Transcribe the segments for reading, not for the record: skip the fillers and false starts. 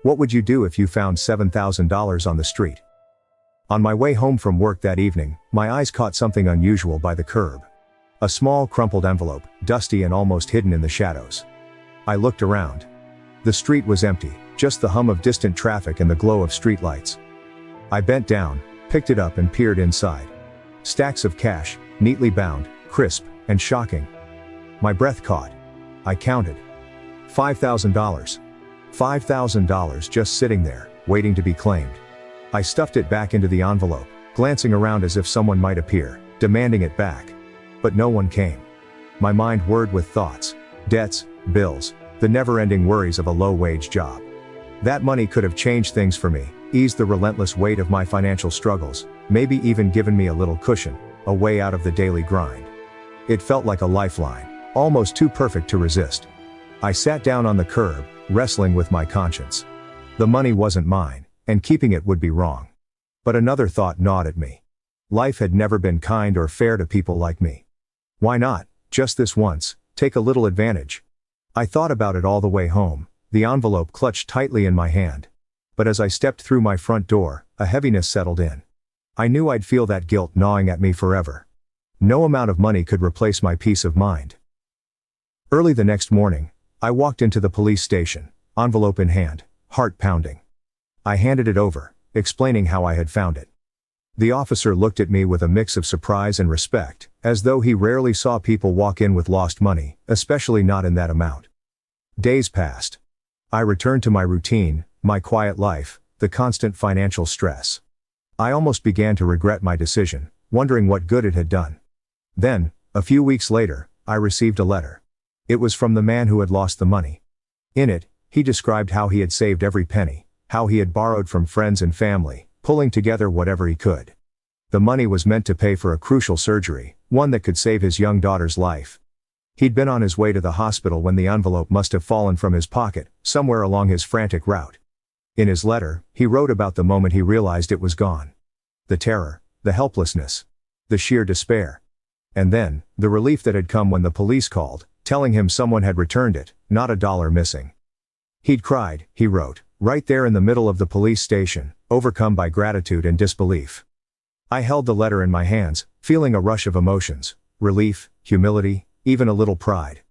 What would you do if you found $7,000 on the street? On my way home from work that evening, my eyes caught something unusual by the curb. A small, crumpled envelope, dusty and almost hidden in the shadows. I looked around. The street was empty, just the hum of distant traffic and the glow of streetlights. I bent down, picked it up and peered inside. Stacks of cash, neatly bound, crisp, and shocking. My breath caught. I counted. $5,000. $5,000 just sitting there, waiting to be claimed. I stuffed it back into the envelope, glancing around as if someone might appear, demanding it back. But no one came. My mind whirred with thoughts. Debts, bills, the never-ending worries of a low-wage job. That money could have changed things for me, eased the relentless weight of my financial struggles, maybe even given me a little cushion, a way out of the daily grind. It felt like a lifeline, almost too perfect to resist. I sat down on the curb, wrestling with my conscience. The money wasn't mine, and keeping it would be wrong. But another thought gnawed at me. Life had never been kind or fair to people like me. Why not, just this once, take a little advantage? I thought about it all the way home, the envelope clutched tightly in my hand. But as I stepped through my front door, a heaviness settled in. I knew I'd feel that guilt gnawing at me forever. No amount of money could replace my peace of mind. Early the next morning, I walked into the police station, envelope in hand, heart pounding. I handed it over, explaining how I had found it. The officer looked at me with a mix of surprise and respect, as though he rarely saw people walk in with lost money, especially not in that amount. Days passed. I returned to my routine, my quiet life, the constant financial stress. I almost began to regret my decision, wondering what good it had done. Then, a few weeks later, I received a letter. It was from the man who had lost the money. In it, he described how he had saved every penny, how he had borrowed from friends and family, pulling together whatever he could. The money was meant to pay for a crucial surgery, one that could save his young daughter's life. He'd been on his way to the hospital when the envelope must have fallen from his pocket, somewhere along his frantic route. In his letter, he wrote about the moment he realized it was gone. The terror, the helplessness, the sheer despair. And then, the relief that had come when the police called, telling him someone had returned it, not a dollar missing. He'd cried, he wrote, right there in the middle of the police station, overcome by gratitude and disbelief. I held the letter in my hands, feeling a rush of emotions, relief, humility, even a little pride.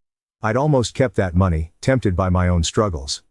I'd almost kept that money, tempted by my own struggles.